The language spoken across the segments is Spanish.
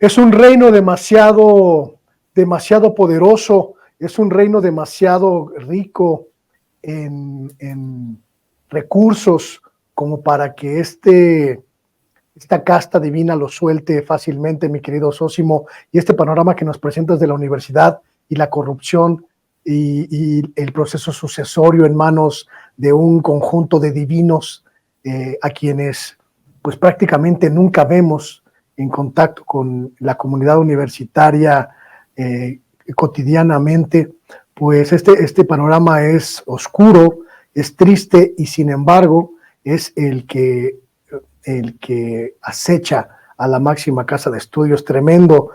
Es un reino demasiado poderoso, es un reino demasiado rico en recursos como para que esta casta divina lo suelte fácilmente, mi querido Sósimo, y este panorama que nos presentas de la universidad y la corrupción y el proceso sucesorio en manos de un conjunto de divinos a quienes pues prácticamente nunca vemos en contacto con la comunidad universitaria cotidianamente, pues este panorama es oscuro, es triste y sin embargo es el que acecha a la máxima casa de estudios. Tremendo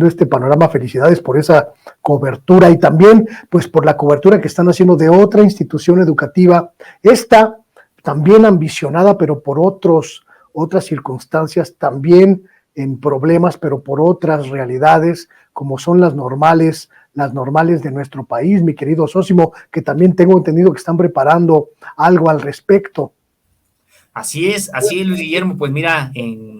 este panorama. Felicidades por esa cobertura y también pues por la cobertura que están haciendo de otra institución educativa, esta también ambicionada, pero por otras circunstancias, también en problemas, pero por otras realidades, como son las normales de nuestro país, mi querido Sósimo, que también tengo entendido que están preparando algo al respecto. Así es, Luis Guillermo. Pues mira,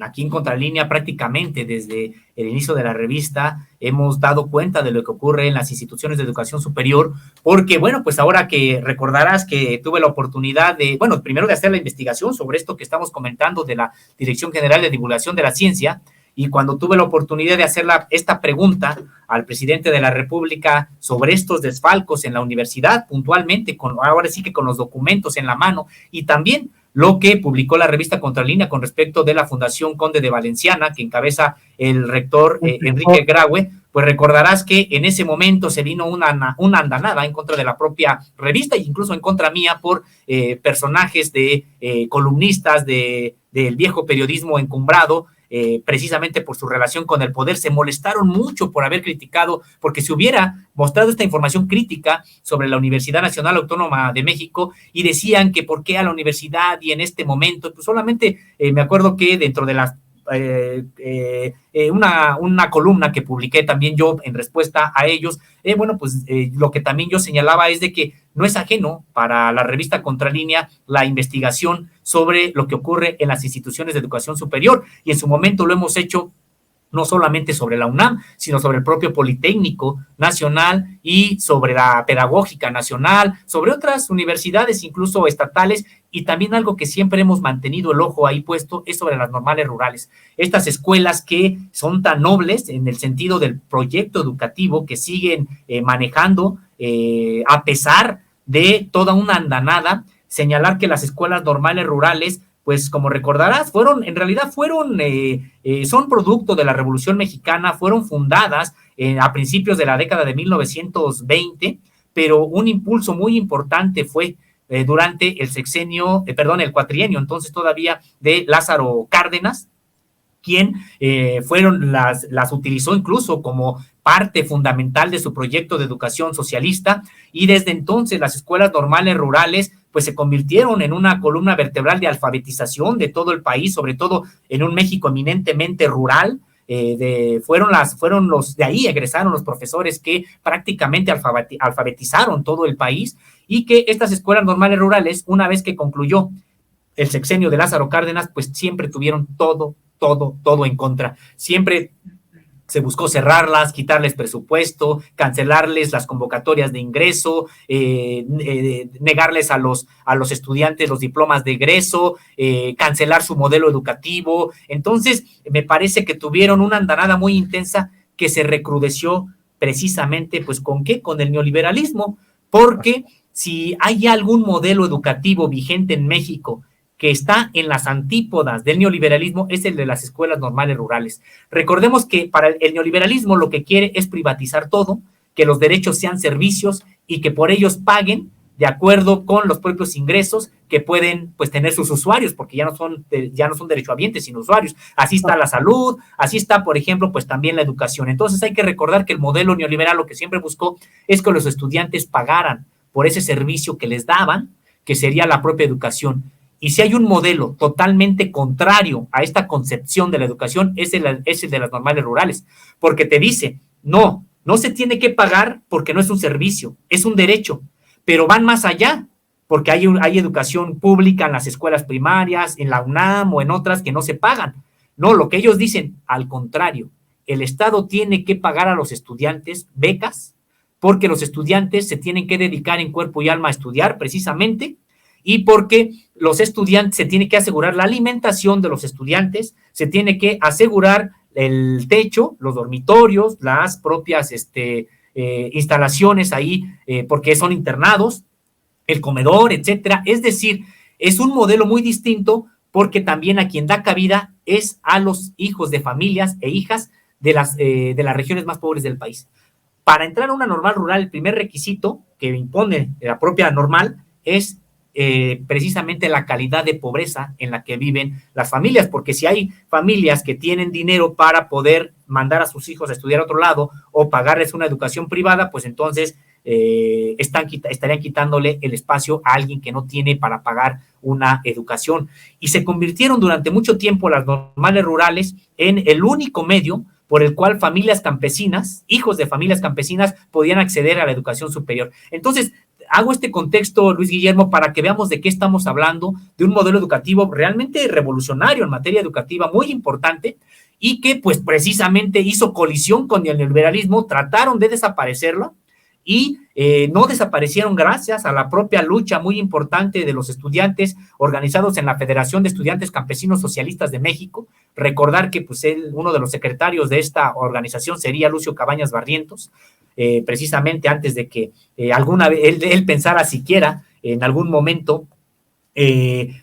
aquí en Contralínea prácticamente desde el inicio de la revista hemos dado cuenta de lo que ocurre en las instituciones de educación superior, porque bueno, pues ahora que recordarás que tuve la oportunidad primero de hacer la investigación sobre esto que estamos comentando de la Dirección General de Divulgación de la Ciencia, y cuando tuve la oportunidad de hacer esta pregunta al presidente de la República sobre estos desfalcos en la universidad, puntualmente, ahora sí que con los documentos en la mano, y también lo que publicó la revista Contralínea con respecto de la Fundación Conde de Valenciana, que encabeza el rector Enrique Graue, pues recordarás que en ese momento se vino una andanada en contra de la propia revista e incluso en contra mía por personajes columnistas del viejo periodismo encumbrado, precisamente por su relación con el poder. Se molestaron mucho por haber criticado, porque se hubiera mostrado esta información crítica sobre la Universidad Nacional Autónoma de México, y decían que por qué a la universidad y en este momento. Pues solamente me acuerdo que dentro de las una columna que publiqué también yo en respuesta a ellos, lo que también yo señalaba es de que no es ajeno para la revista Contralínea la investigación sobre lo que ocurre en las instituciones de educación superior, y en su momento lo hemos hecho no solamente sobre la UNAM, sino sobre el propio Politécnico Nacional y sobre la Pedagógica Nacional, sobre otras universidades incluso estatales, y también algo que siempre hemos mantenido el ojo ahí puesto es sobre las normales rurales. Estas escuelas que son tan nobles en el sentido del proyecto educativo que siguen manejando a pesar de toda una andanada. Señalar que las escuelas normales rurales, pues como recordarás, son producto de la Revolución Mexicana, fueron fundadas a principios de la década de 1920, pero un impulso muy importante fue durante el cuatrienio, entonces todavía de Lázaro Cárdenas, quien las utilizó incluso como parte fundamental de su proyecto de educación socialista, y desde entonces las escuelas normales rurales pues se convirtieron en una columna vertebral de alfabetización de todo el país, sobre todo en un México eminentemente rural. De ahí egresaron los profesores que prácticamente alfabetizaron todo el país, y que estas escuelas normales rurales, una vez que concluyó el sexenio de Lázaro Cárdenas, pues siempre tuvieron todo en contra. Siempre se buscó cerrarlas, quitarles presupuesto, cancelarles las convocatorias de ingreso, negarles a los estudiantes los diplomas de egreso, cancelar su modelo educativo. Entonces, me parece que tuvieron una andanada muy intensa que se recrudeció precisamente, pues, ¿con qué? Con el neoliberalismo, porque si hay algún modelo educativo vigente en México que está en las antípodas del neoliberalismo, es el de las escuelas normales rurales. Recordemos que para el neoliberalismo lo que quiere es privatizar todo, que los derechos sean servicios y que por ellos paguen de acuerdo con los propios ingresos que pueden pues tener sus usuarios, porque ya no son derechohabientes, sino usuarios. Así está la salud, así está, por ejemplo, pues también la educación. Entonces hay que recordar que el modelo neoliberal lo que siempre buscó es que los estudiantes pagaran por ese servicio que les daban, que sería la propia educación. Y si hay un modelo totalmente contrario a esta concepción de la educación, es el de las normales rurales, porque te dice, no se tiene que pagar porque no es un servicio, es un derecho, pero van más allá, porque hay educación pública en las escuelas primarias, en la UNAM o en otras que no se pagan. No, lo que ellos dicen, al contrario, el Estado tiene que pagar a los estudiantes becas, porque los estudiantes se tienen que dedicar en cuerpo y alma a estudiar precisamente, y porque los estudiantes, se tiene que asegurar la alimentación de los estudiantes, se tiene que asegurar el techo, los dormitorios, las propias instalaciones ahí, porque son internados, el comedor, etcétera. Es decir, es un modelo muy distinto, porque también a quien da cabida es a los hijos de familias e hijas de las regiones más pobres del país. Para entrar a una normal rural, el primer requisito que impone la propia normal es precisamente la calidad de pobreza en la que viven las familias, porque si hay familias que tienen dinero para poder mandar a sus hijos a estudiar a otro lado o pagarles una educación privada, pues entonces estarían quitándole el espacio a alguien que no tiene para pagar una educación. Y se convirtieron durante mucho tiempo las normales rurales en el único medio por el cual familias campesinas, hijos de familias campesinas, podían acceder a la educación superior. Entonces, hago este contexto, Luis Guillermo, para que veamos de qué estamos hablando, de un modelo educativo realmente revolucionario en materia educativa, muy importante, y que pues precisamente hizo colisión con el neoliberalismo, trataron de desaparecerlo, y no desaparecieron gracias a la propia lucha muy importante de los estudiantes organizados en la Federación de Estudiantes Campesinos Socialistas de México. Recordar que pues uno de los secretarios de esta organización sería Lucio Cabañas Barrientos, precisamente antes de que alguna vez él pensara siquiera en algún momento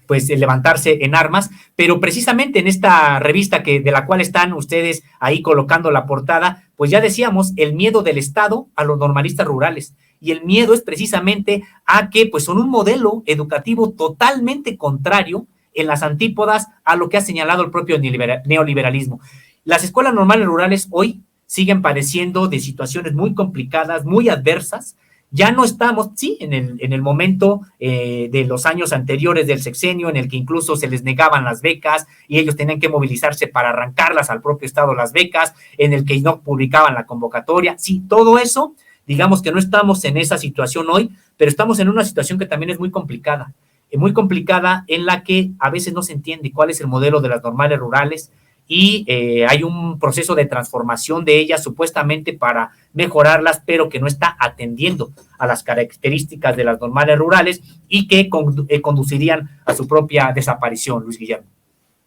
pues levantarse en armas, pero precisamente en esta revista de la cual están ustedes ahí colocando la portada, pues ya decíamos, el miedo del Estado a los normalistas rurales, y el miedo es precisamente a que pues son un modelo educativo totalmente contrario, en las antípodas a lo que ha señalado el propio neoliberalismo. Las escuelas normales rurales hoy siguen padeciendo de situaciones muy complicadas, muy adversas. Ya no estamos, sí, en el momento de los años anteriores del sexenio, en el que incluso se les negaban las becas y ellos tenían que movilizarse para arrancarlas al propio Estado las becas, en el que no publicaban la convocatoria. Sí, todo eso, digamos que no estamos en esa situación hoy, pero estamos en una situación que también es muy complicada en la que a veces no se entiende cuál es el modelo de las normales rurales, y hay un proceso de transformación de ellas supuestamente para mejorarlas, pero que no está atendiendo a las características de las normales rurales y que conducirían a su propia desaparición, Luis Guillermo.